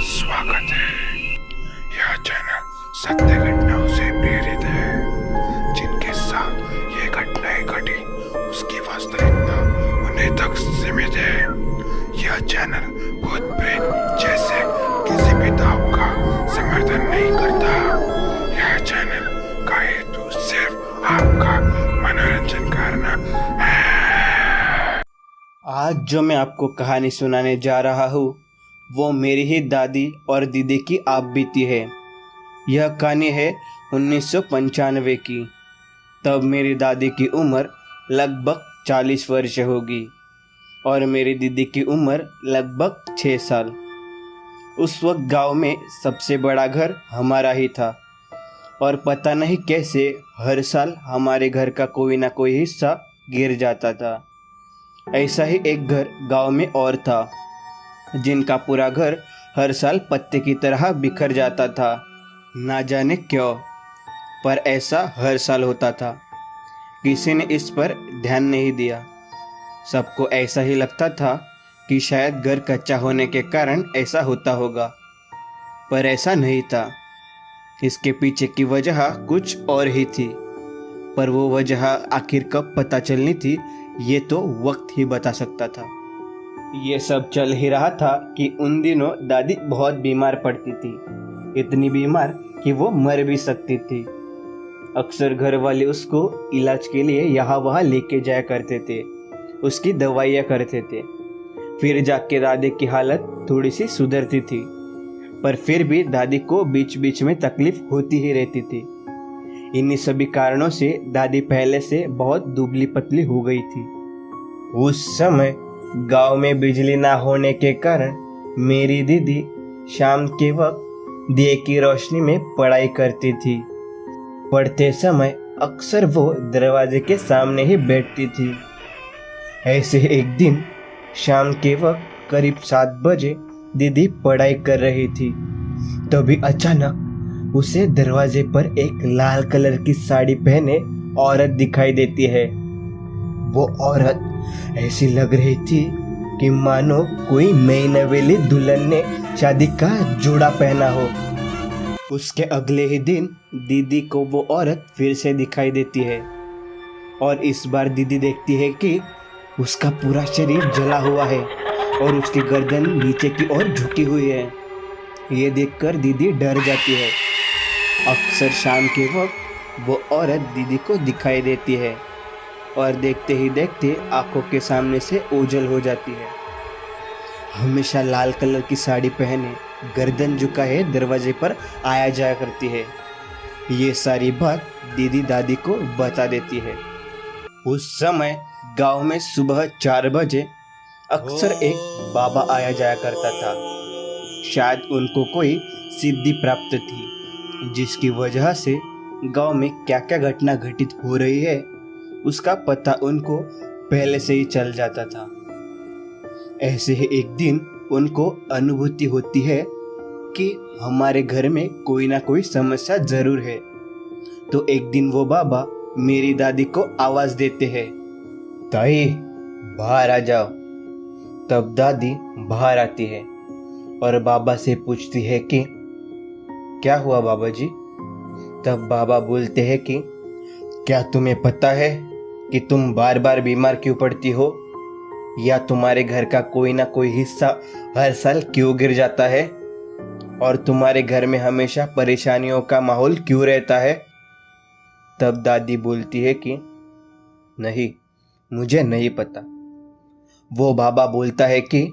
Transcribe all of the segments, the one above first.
स्वागत है। यह चैनल सत्य घटनाओं से प्रेरित है। जिनके साथ ये घटनाएं घटी उसकी वास्तविकता उन्हें तक सीमित है। यह चैनल भूत प्रेत जैसे किसी भी दाव का समर्थन नहीं करता। यह चैनल का हेतु सिर्फ आपका मनोरंजन करना है। आज जो मैं आपको कहानी सुनाने जा रहा हूँ वो मेरी ही दादी और दीदी की आप बीती है। यह कहानी है 1995 की। तब मेरी दादी की उम्र लगभग 40 वर्ष होगी और मेरी दीदी की उम्र लगभग 6 साल। उस वक्त गांव में सबसे बड़ा घर हमारा ही था और पता नहीं कैसे हर साल हमारे घर का कोई ना कोई हिस्सा गिर जाता था। ऐसा ही एक घर गांव में और था जिनका पूरा घर हर साल पत्ते की तरह बिखर जाता था। ना जाने क्यों, पर ऐसा हर साल होता था। किसी ने इस पर ध्यान नहीं दिया। सबको ऐसा ही लगता था कि शायद घर कच्चा होने के कारण ऐसा होता होगा, पर ऐसा नहीं था। इसके पीछे की वजह कुछ और ही थी, पर वो वजह आखिर कब पता चलनी थी ये तो वक्त ही बता सकता था। ये सब चल ही रहा था कि उन दिनों दादी बहुत बीमार पड़ती थी, इतनी बीमार कि वो मर भी सकती थी। अक्सर घर वाले उसको इलाज के लिए यहाँ वहाँ लेके जाया करते थे, उसकी दवाइयाँ करते थे। फिर जाके दादी की हालत थोड़ी सी सुधरती थी, पर फिर भी दादी को बीच बीच में तकलीफ होती ही रहती थी। इन्हीं सभी कारणों से दादी पहले से बहुत दुबली पतली हो गई थी। उस समय गांव में बिजली ना होने के कारण मेरी दीदी शाम के वक्त दिए की रोशनी में पढ़ाई करती थी। पढ़ते समय अक्सर वो दरवाजे के सामने ही बैठती थी। ऐसे एक दिन शाम के वक्त करीब 7 बजे दीदी पढ़ाई कर रही थी। तभी अचानक उसे दरवाजे पर एक लाल कलर की साड़ी पहने औरत दिखाई देती है। वो औरत ऐसी लग रही थी कि मानो कोई नई नवेली दुल्हन ने शादी का जोड़ा पहना हो। उसके अगले ही दिन दीदी को वो औरत फिर से दिखाई देती है और इस बार दीदी देखती है कि उसका पूरा शरीर जला हुआ है और उसकी गर्दन नीचे की ओर झुकी हुई है। ये देखकर दीदी डर जाती है। अक्सर शाम के वक्त वो औरत दीदी को दिखाई देती है और देखते ही देखते आंखों के सामने से ओझल हो जाती है। हमेशा लाल कलर की साड़ी पहने गर्दन झुकाए दरवाजे पर आया जाया करती है। ये सारी बात दीदी दादी को बता देती है। उस समय गांव में सुबह 4 बजे अक्सर एक बाबा आया जाया करता था। शायद उनको कोई सिद्धि प्राप्त थी, जिसकी वजह से गांव में क्या क्या घटना घटित हो रही है उसका पता उनको पहले से ही चल जाता था। ऐसे ही एक दिन उनको अनुभूति होती है कि हमारे घर में कोई ना कोई समस्या जरूर है। तो एक दिन वो बाबा मेरी दादी को आवाज देते हैं, ताई बाहर आ जाओ। तब दादी बाहर आती है और बाबा से पूछती है कि क्या हुआ बाबा जी। तब बाबा बोलते हैं कि क्या तुम्हें पता है कि तुम बार बार बीमार क्यों पड़ती हो, या तुम्हारे घर का कोई ना कोई हिस्सा हर साल क्यों गिर जाता है, और तुम्हारे घर में हमेशा परेशानियों का माहौल क्यों रहता है। तब दादी बोलती है कि नहीं, मुझे नहीं पता। वो बाबा बोलता है कि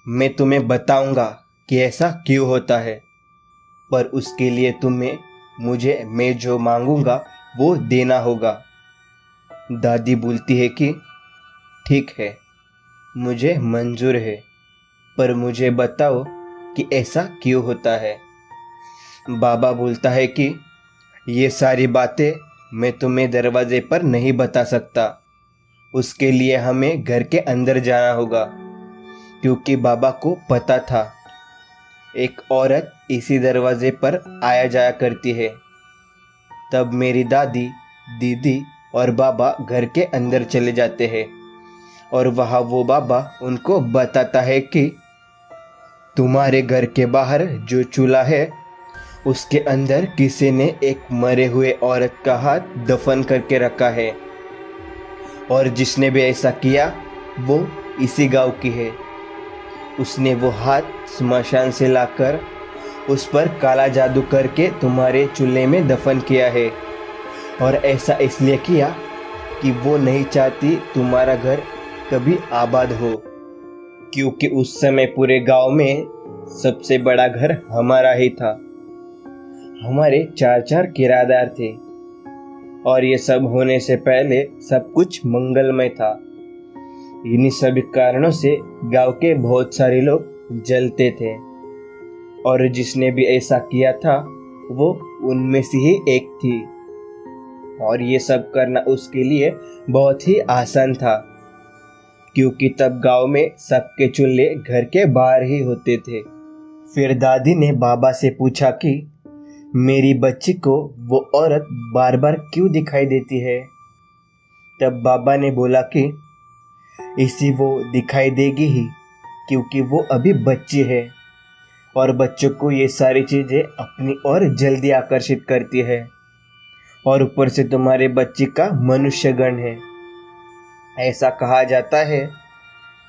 मैं तुम्हें बताऊंगा कि ऐसा क्यों होता है, पर उसके लिए तुम्हें मुझे मैं जो मांगूंगा वो देना होगा। दादी बोलती है कि ठीक है, मुझे मंजूर है, पर मुझे बताओ कि ऐसा क्यों होता है। बाबा बोलता है कि ये सारी बातें मैं तुम्हें दरवाजे पर नहीं बता सकता। उसके लिए हमें घर के अंदर जाना होगा, क्योंकि बाबा को पता था एक औरत इसी दरवाजे पर आया जाया करती है। तब मेरी दादी, दीदी और बाबा घर के अंदर चले जाते हैं और वहाँ वो बाबा उनको बताता है कि तुम्हारे घर के बाहर जो चूल्हा है उसके अंदर किसी ने एक मरे हुए औरत का हाथ दफन करके रखा है, और जिसने भी ऐसा किया वो इसी गांव की है। उसने वो हाथ स्मशान से लाकर उस पर काला जादू करके तुम्हारे चूल्हे में दफन किया है, और ऐसा इसलिए किया कि वो नहीं चाहती तुम्हारा घर कभी आबाद हो, क्योंकि उस समय पूरे गांव में सबसे बड़ा घर हमारा ही था। हमारे 4 किराएदार थे, और ये सब होने से पहले सब कुछ मंगलमय था। इन्हीं सभी कारणों से गांव के बहुत सारे लोग जलते थे, और जिसने भी ऐसा किया था वो उनमें से ही एक थी। और ये सब करना उसके लिए बहुत ही आसान था, क्योंकि तब गांव में सबके चूल्हे घर के बाहर ही होते थे। फिर दादी ने बाबा से पूछा कि मेरी बच्ची को वो औरत बार बार क्यों दिखाई देती है। तब बाबा ने बोला कि इसी वो दिखाई देगी ही, क्योंकि वो अभी बच्ची है, और बच्चों को ये सारी चीज़ें अपनी ओर जल्दी आकर्षित करती है, और ऊपर से तुम्हारे बच्ची का मनुष्य गण है। ऐसा कहा जाता है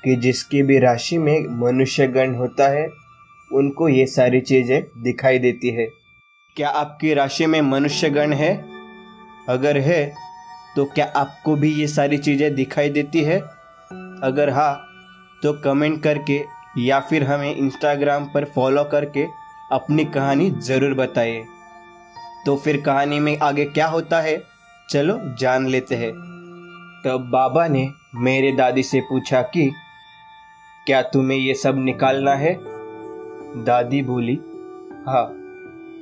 कि जिसकी भी राशि में मनुष्य गण होता है उनको ये सारी चीज़ें दिखाई देती है। क्या आपकी राशि में मनुष्य गण है? अगर है तो क्या आपको भी ये सारी चीज़ें दिखाई देती है? अगर हाँ तो कमेंट करके या फिर हमें इंस्टाग्राम पर फॉलो करके अपनी कहानी ज़रूर बताइए। तो फिर कहानी में आगे क्या होता है, चलो जान लेते हैं। तब बाबा ने मेरे दादी से पूछा कि क्या तुम्हें ये सब निकालना है? दादी बोली, हाँ,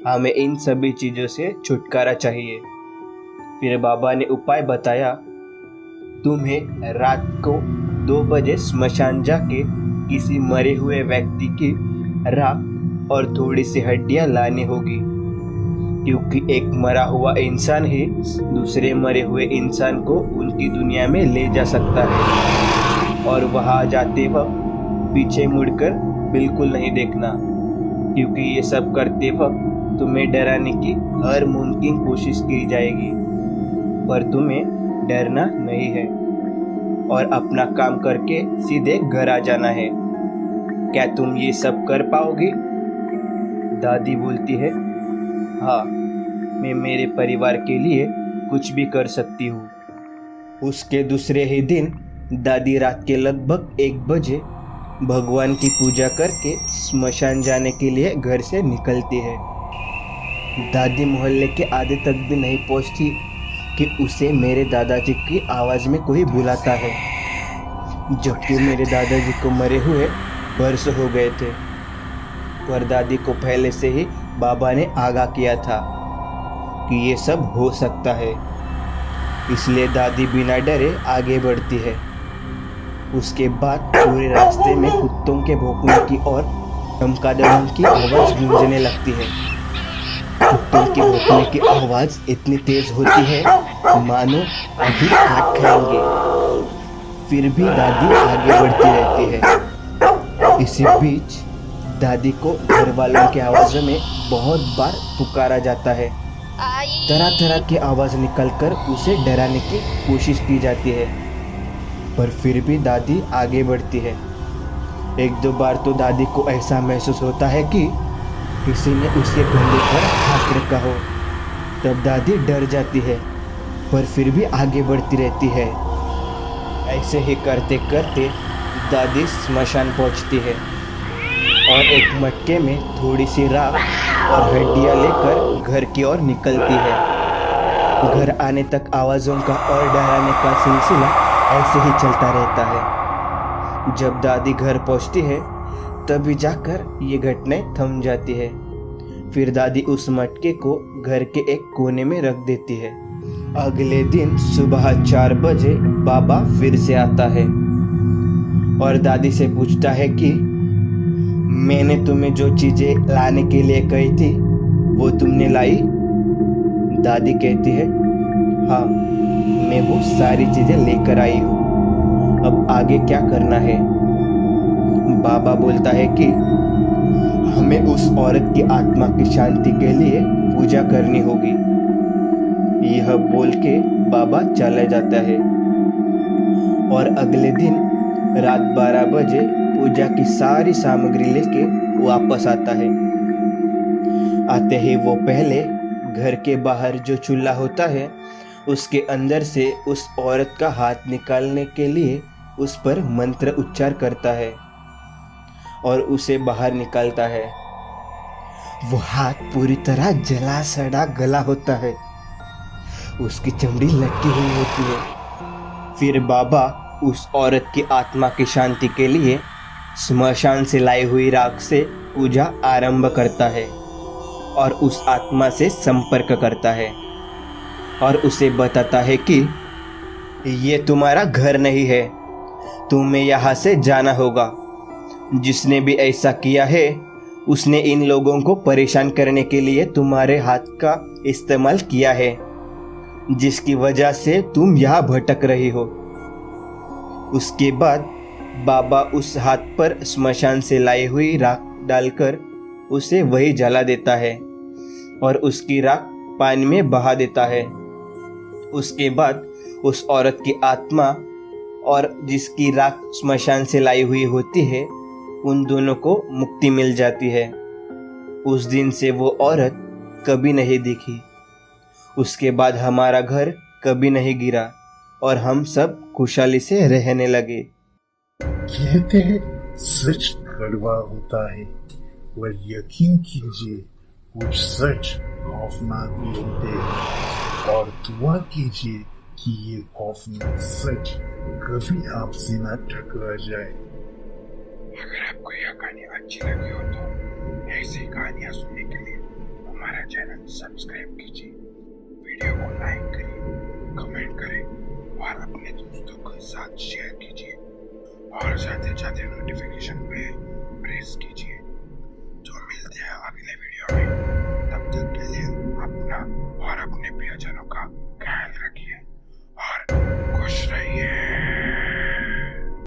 हमें इन सभी चीज़ों से छुटकारा चाहिए। फिर बाबा ने उपाय बताया, तुम्हें रात को 2 बजे स्मशान जाके किसी मरे हुए व्यक्ति की राख और थोड़ी सी हड्डियां लानी होगी, क्योंकि एक मरा हुआ इंसान ही दूसरे मरे हुए इंसान को उनकी दुनिया में ले जा सकता है। और वहां जाते वक्त पीछे मुड़कर बिल्कुल नहीं देखना, क्योंकि ये सब करते वक्त तुम्हें डराने की हर मुमकिन कोशिश की जाएगी, पर तुम्हें डरना नहीं है, और अपना काम करके सीधे घर आ जाना है। क्या तुम ये सब कर पाओगी? दादी बोलती है, हाँ, मैं मेरे परिवार के लिए कुछ भी कर सकती हूँ। उसके दूसरे ही दिन दादी रात के लगभग 1 बजे भगवान की पूजा करके स्मशान जाने के लिए घर से निकलती है। दादी मोहल्ले के आधे तक भी नहीं पहुंचती कि उसे मेरे दादाजी की आवाज़ में कोई बुलाता है, जबकि मेरे दादाजी को मरे हुए वर्ष हो गए थे। पर दादी को पहले से ही बाबा ने आगाह किया था कि ये सब हो सकता है, इसलिए दादी बिना डरे आगे बढ़ती है। उसके बाद पूरे रास्ते में कुत्तों के भौंकने की और धमकादड़ों की आवाज़ गूंजने लगती है। कुत्तों के भौंकने की आवाज़ इतनी तेज होती है मानो अभी काट खाएंगे। फिर भी दादी आगे बढ़ती रहती है। इसी बीच दादी को घर वालों की आवाज़ों में बहुत बार पुकारा जाता है। तरह तरह की आवाज़ निकलकर उसे डराने की कोशिश की जाती है, पर फिर भी दादी आगे बढ़ती है। 1-2 बार तो दादी को ऐसा महसूस होता है कि किसी ने उसके कंधे पर हाथ रखा हो। तब दादी डर जाती है, पर फिर भी आगे बढ़ती रहती है। ऐसे ही करते करते दादी स्मशान पहुंचती है, और एक मटके में थोड़ी सी राख और हड्डियाँ लेकर घर की ओर निकलती है। घर आने तक आवाज़ों का और डराने का सिलसिला ऐसे ही चलता रहता है। जब दादी घर पहुंचती है तभी जाकर ये घटनाएं थम जाती है। फिर दादी उस मटके को घर के एक कोने में रख देती है। अगले दिन सुबह 4 बजे बाबा फिर से आता है और दादी से पूछता है कि मैंने तुम्हें जो चीज़ें लाने के लिए कही थी वो तुमने लाई? दादी कहती है, हाँ, मैं वो सारी चीज़ें लेकर आई हूँ। अब आगे क्या करना है? बाबा बोलता है कि हमें उस औरत की आत्मा की शांति के लिए पूजा करनी होगी। यह बोल के बाबा चला जाता है और अगले दिन रात 12 बजे पूजा की सारी सामग्री लेके वापस आता है। आते ही वो पहले घर के बाहर जो चूल्हा होता है उसके अंदर से उस औरत का हाथ निकालने के लिए उस पर मंत्र उच्चार करता है और उसे बाहर निकालता है। वो हाथ पूरी तरह जला सड़ा गला होता है, उसकी चमड़ी लटकी हुई होती है। फिर बाबा उस औरत की आत्मा की शांति के लिए स्मशान से लाई हुई राख से पूजा आरंभ करता है और उस आत्मा से संपर्क करता है और उसे बताता है कि ये तुम्हारा घर नहीं है, तुम्हें यहाँ से जाना होगा। जिसने भी ऐसा किया है उसने इन लोगों को परेशान करने के लिए तुम्हारे हाथ का इस्तेमाल किया है, जिसकी वजह से तुम यहाँ भटक रही हो। उसके बाद बाबा उस हाथ पर स्मशान से लाई हुई राख डालकर उसे वही जला देता है और उसकी राख पानी में बहा देता है। उसके बाद उस औरत की आत्मा और जिसकी राख स्मशान से लाई हुई होती है उन दोनों को मुक्ति मिल जाती है। उस दिन से वो औरत कभी नहीं दिखी। उसके बाद हमारा घर कभी नहीं गिरा और हम सब खुशहाली से रहने लगे। कहते हैं सच कड़वा होता है, पर यकीन कीजिए कुछ सच खौफनाक भी होते हैं और दुआ कीजिए कि ये खौफनाक सच कभी आपसे ना टकरा जाए। अगर आपको यह कहानी अच्छी लगी हो तो ऐसी कहानियाँ सुनने के लिए हमारा चैनल सब्सक्राइब कीजिए, वीडियो को लाइक करिए, कमेंट करें और अपने दोस्तों के साथ शेयर कीजिए और जाते जाते नोटिफिकेशन पे प्रेस कीजिए।